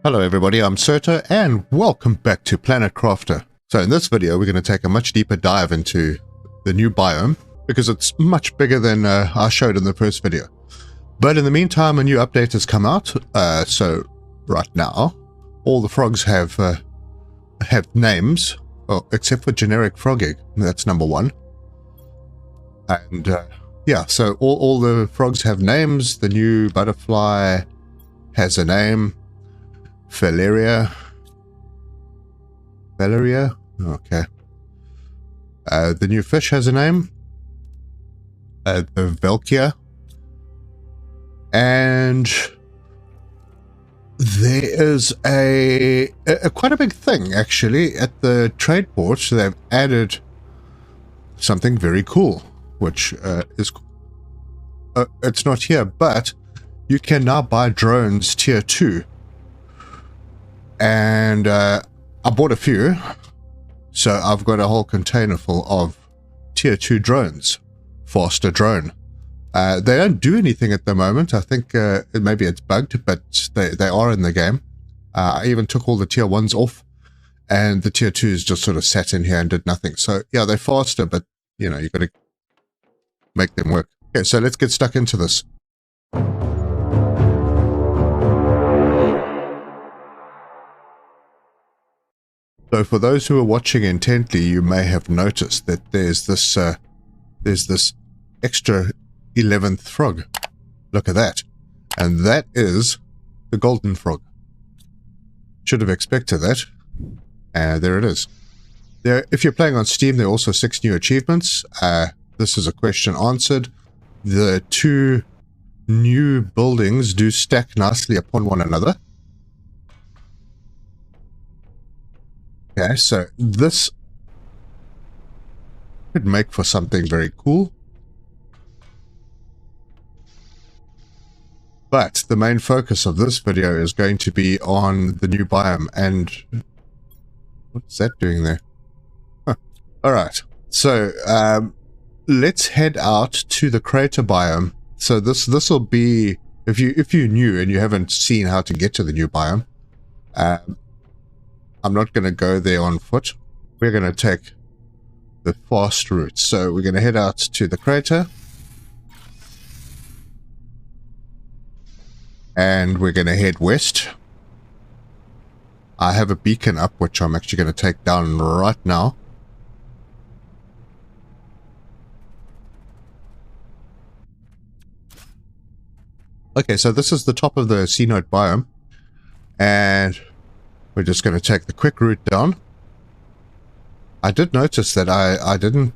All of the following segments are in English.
Hello everybody, I'm Serta and welcome back to Planet Crafter. So in this video we're going to take a much deeper dive into the new biome because it's much bigger than I showed in the first video. But in the meantime a new update has come out, so right now all the frogs have names, except for generic frog egg, that's number one. And yeah, so all the frogs have names. The new butterfly has a name. Valeria, okay. The new fish has a name, the Velkia, and there is a quite a big thing actually at the trade port. So they've added something very cool, which is it's not here, but you can now buy drones tier 2. And I bought a few, so I've got a whole container full of tier 2 drones. Faster drone. They don't do anything at the moment. I think maybe it's bugged, but they are in the game. I even took all the tier 1s off, and the tier 2s just sort of sat in here and did nothing. So yeah, they're faster, but you know, you've got to make them work. Okay, so let's get stuck into this. So for those who are watching intently, you may have noticed that there's this extra 11th frog. Look at that. And that is the golden frog. Should have expected that. And there it is. If you're playing on Steam, there are also 6 new achievements. This is a question answered. The 2 new buildings do stack nicely upon one another. Okay, so this could make for something very cool. But the main focus of this video is going to be on the new biome. And what's that doing there? Huh. Alright, so let's head out to the crater biome. So this will be, if you're new and you haven't seen how to get to the new biome, I'm not going to go there on foot. We're going to take the fast route. So we're going to head out to the crater. And we're going to head west. I have a beacon up, which I'm actually going to take down right now. Okay, so this is the top of the C Note biome. And we're just going to take the quick route down. I did notice that I didn't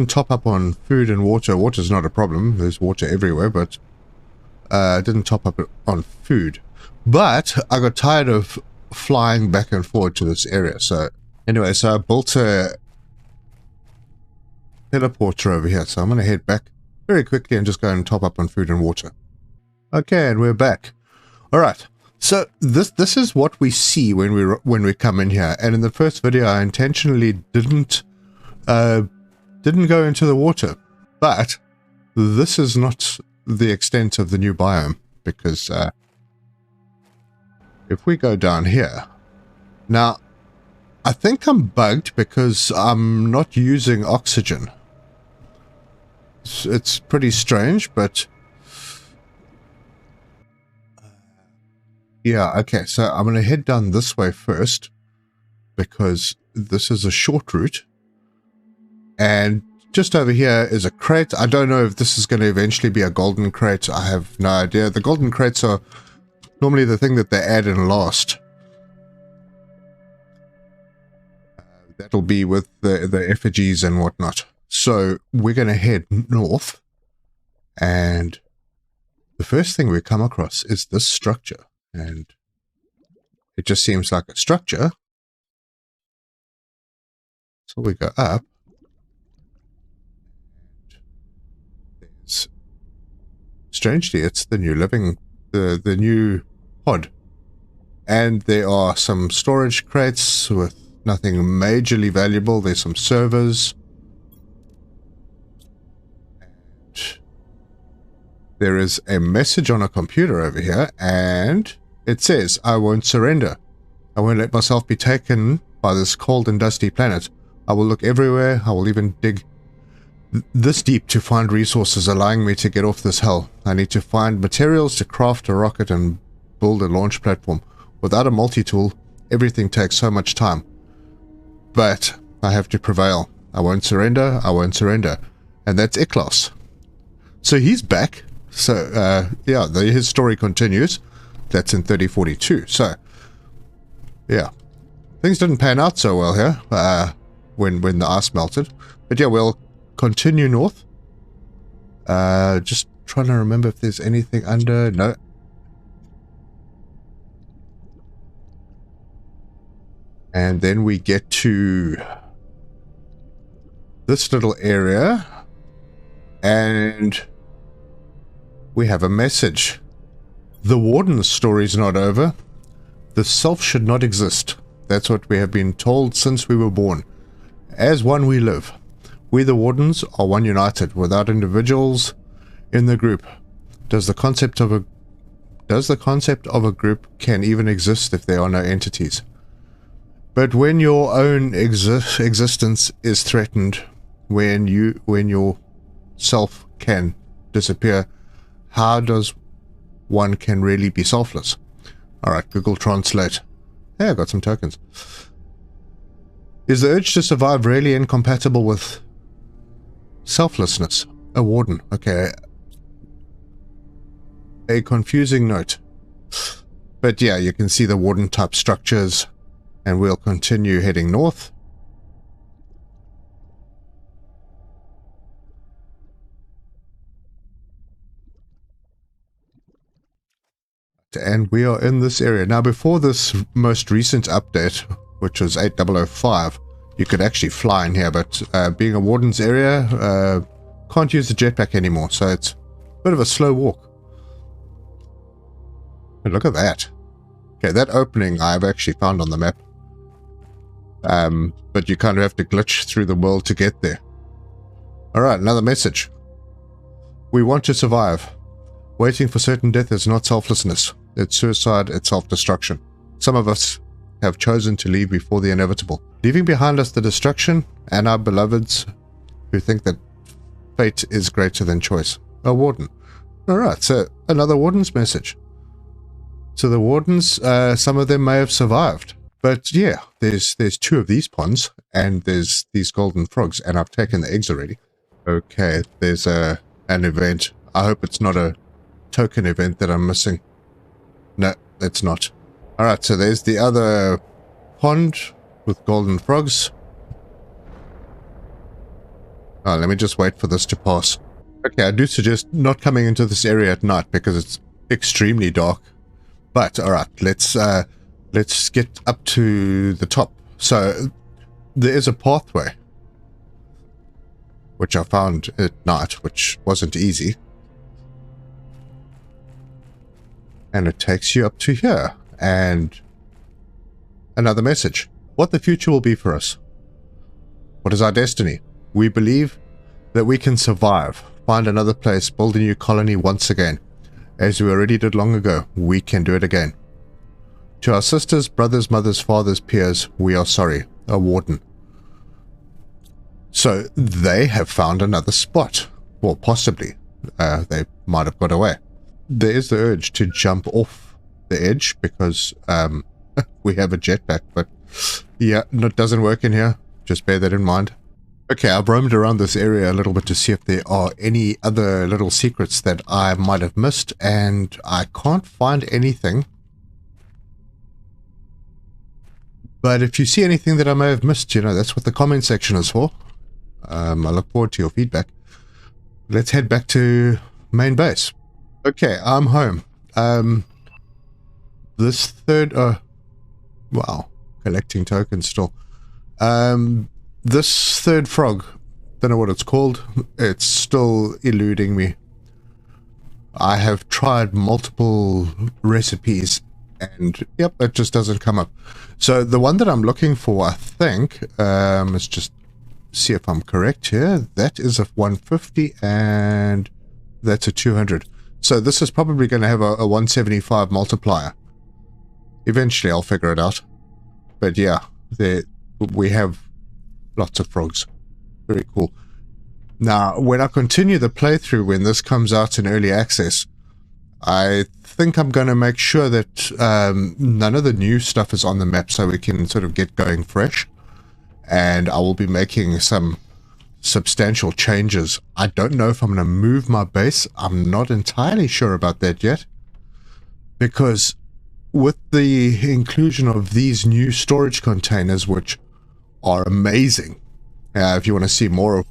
top up on food and water. Water's not a problem. There's water everywhere, but I didn't top up on food. But I got tired of flying back and forward to this area. So anyway, so I built a teleporter over here. So I'm going to head back very quickly and just go and top up on food and water. Okay, and we're back. All right. So this is what we see when we come in here, and in the first video I intentionally didn't go into the water, but this is not the extent of the new biome, because if we go down here now, I think I'm bugged because I'm not using oxygen. It's pretty strange, but yeah, okay, so I'm going to head down this way first, because this is a short route. And just over here is a crate. I don't know if this is going to eventually be a golden crate. I have no idea. The golden crates are normally the thing that they add in last. That'll be with the effigies and whatnot. So we're going to head north. And the first thing we come across is this structure. And it just seems like a structure. So we go up. Strangely, it's the new the new pod. And there are some storage crates with nothing majorly valuable. There's some servers. And there is a message on a computer over here, and It says, I won't surrender. I won't let myself be taken by this cold and dusty planet. I will look everywhere. I will even dig this deep to find resources allowing me to get off this hell. I need to find materials to craft a rocket and build a launch platform. Without a multi-tool, everything takes so much time. But I have to prevail. I won't surrender. I won't surrender. And that's Iklos. So he's back. So, yeah, his story continues. That's in 3042. So, yeah. Things didn't pan out so well here when the ice melted. But yeah, we'll continue north. Just trying to remember if there's anything under... No. And then we get to this little area. And we have a message. The Warden's story's not over. The self should not exist. That's what we have been told since we were born. As one we live. We the Wardens are one united, without individuals in the group. Does the concept of a group can even exist if there are no entities? But when your own existence is threatened, when your self can disappear, how does one can really be selfless? Alright, Google Translate. Hey, I got some tokens. Is the urge to survive really incompatible with selflessness? A warden. Okay. A confusing note. But yeah, you can see the warden type structures, and we'll continue heading north. And we are in this area. Now, before this most recent update, which was 8005, you could actually fly in here, but being a warden's area, can't use the jetpack anymore, so it's a bit of a slow walk. But look at that. Okay, that opening I've actually found on the map. But you kind of have to glitch through the world to get there. Alright, another message. We want to survive. Waiting for certain death is not selflessness. It's suicide, it's self-destruction. Some of us have chosen to leave before the inevitable, leaving behind us the destruction and our beloveds who think that fate is greater than choice. A warden. Alright, so another warden's message. So the wardens, some of them may have survived. But yeah, there's two of these ponds, and there's these golden frogs, and I've taken the eggs already. Okay, there's an event. I hope it's not a token event that I'm missing. No, it's not. Alright, so there's the other pond with golden frogs. Oh, let me just wait for this to pass. Okay, I do suggest not coming into this area at night because it's extremely dark. But, alright, let's get up to the top. So, there is a pathway, which I found at night, which wasn't easy. And it takes you up to here. And another message. What the future will be for us. What is our destiny? We believe that we can survive, find another place, build a new colony once again. As we already did long ago, we can do it again. To our sisters, brothers, mothers, fathers, peers, we are sorry. A warden. So they have found another spot. Well, possibly. They might have got away. There is the urge to jump off the edge because we have a jetpack, but yeah, it doesn't work in here. Just bear that in mind. Okay, I've roamed around this area a little bit to see if there are any other little secrets that I might have missed, and I can't find anything. But if you see anything that I may have missed, you know, that's what the comment section is for. I look forward to your feedback. Let's head back to main base. Okay, I'm home. This third, wow, collecting tokens still. This third frog, don't know what it's called. It's still eluding me. I have tried multiple recipes and yep, it just doesn't come up. So the one that I'm looking for, I think, let's just see if I'm correct here. That is a 150 and that's a 200. So this is probably going to have a 175 multiplier. Eventually I'll figure it out. But yeah, we have lots of frogs. Very cool. Now, when I continue the playthrough, when this comes out in early access, I think I'm going to make sure that none of the new stuff is on the map so we can sort of get going fresh. And I will be making some substantial changes. I don't know if I'm going to move my base. I'm not entirely sure about that yet. Because with the inclusion of these new storage containers, which are amazing, if you want to see more of,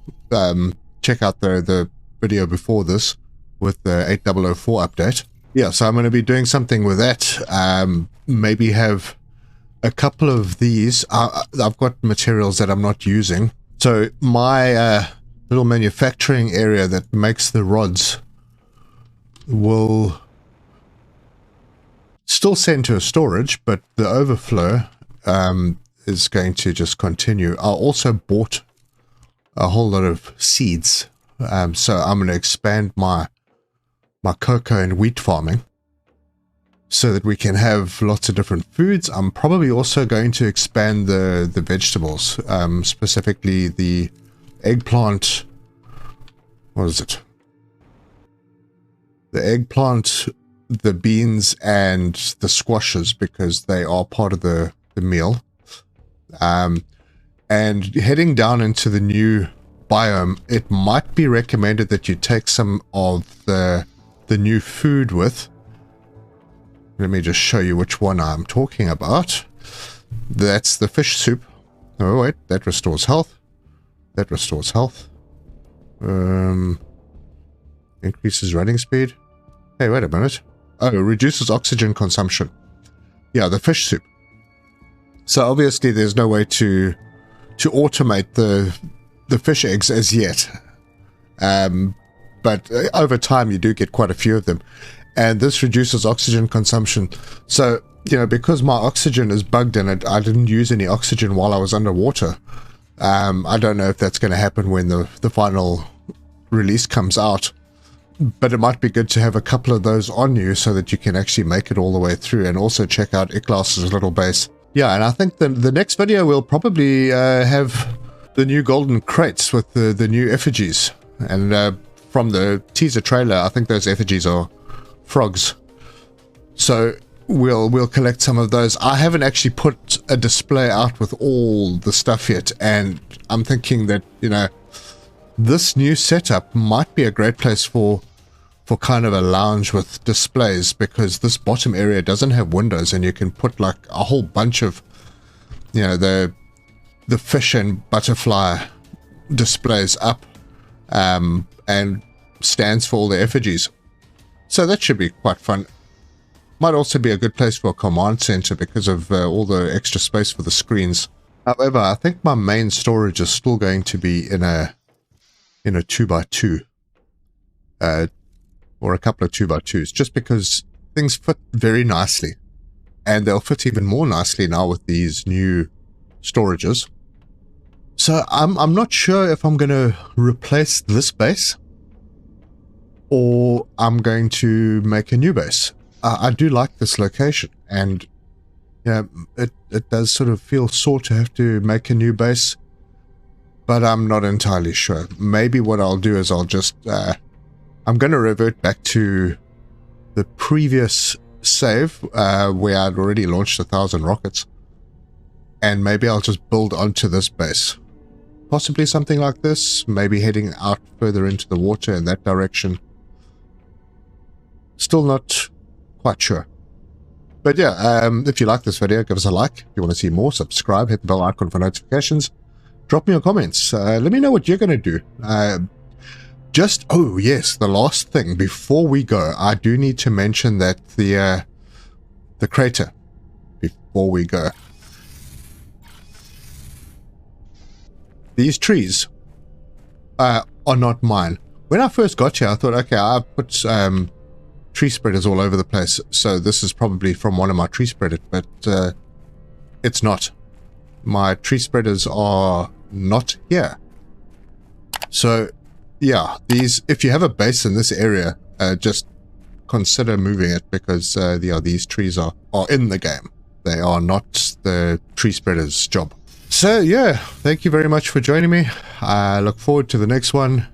check out the video before this with the 8004 update. Yeah, so I'm going to be doing something with that. Maybe have a couple of these. I've got materials that I'm not using. So my little manufacturing area that makes the rods will still send to a storage, but the overflow is going to just continue. I also bought a whole lot of seeds. So I'm going to expand my cocoa and wheat farming so that we can have lots of different foods. I'm probably also going to expand the vegetables, specifically the eggplant. What is it? The eggplant, the beans, and the squashes, because they are part of the meal. And heading down into the new biome, it might be recommended that you take some of the new food with. Let me just show you which one I'm talking about. That's the fish soup. Oh wait, that restores health. That restores health. Increases running speed. Hey, wait a minute. Oh, reduces oxygen consumption. Yeah, the fish soup. So obviously there's no way to automate the fish eggs as yet. But over time you do get quite a few of them. And this reduces oxygen consumption. So, you know, because my oxygen is bugged in it, I didn't use any oxygen while I was underwater. I don't know if that's going to happen when the final release comes out. But it might be good to have a couple of those on you so that you can actually make it all the way through, and also check out Iklas's little base. Yeah, and I think the next video we'll probably have the new golden crates with the new effigies. And from the teaser trailer, I think those effigies are frogs. So we'll collect some of those. I haven't actually put a display out with all the stuff yet, and I'm thinking that, you know, this new setup might be a great place for kind of a lounge with displays, because this bottom area doesn't have windows, and you can put like a whole bunch of, you know, the fish and butterfly displays up, and stands for all the effigies. So that should be quite fun. Might also be a good place for a command center because of all the extra space for the screens. However, I think my main storage is still going to be in a 2x2, or a couple of 2x2s, just because things fit very nicely, and they'll fit even more nicely now with these new storages. So I'm not sure if I'm going to replace this base or I'm going to make a new base. I do like this location, and yeah, it does sort of feel sore to have to make a new base, but I'm not entirely sure. Maybe what I'll do is I'll just I'm going to revert back to the previous save where I'd already launched 1,000 rockets, and maybe I'll just build onto this base. Possibly something like this, maybe heading out further into the water in that direction. Still not quite sure. But yeah, if you like this video, give us a like. If you want to see more, subscribe, hit the bell icon for notifications. Drop me your comments. Let me know what you're going to do. Oh yes, the last thing before we go, I do need to mention that the crater, before we go. These trees are not mine. When I first got here, I thought, okay, I put tree spreaders all over the place, so this is probably from one of my tree spreaders, but it's not. My tree spreaders are not here. So yeah, if you have a base in this area, just consider moving it, because these trees are in the game. They are not the tree spreader's job. So yeah, thank you very much for joining me. I look forward to the next one.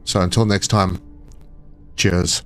So until next time, cheers.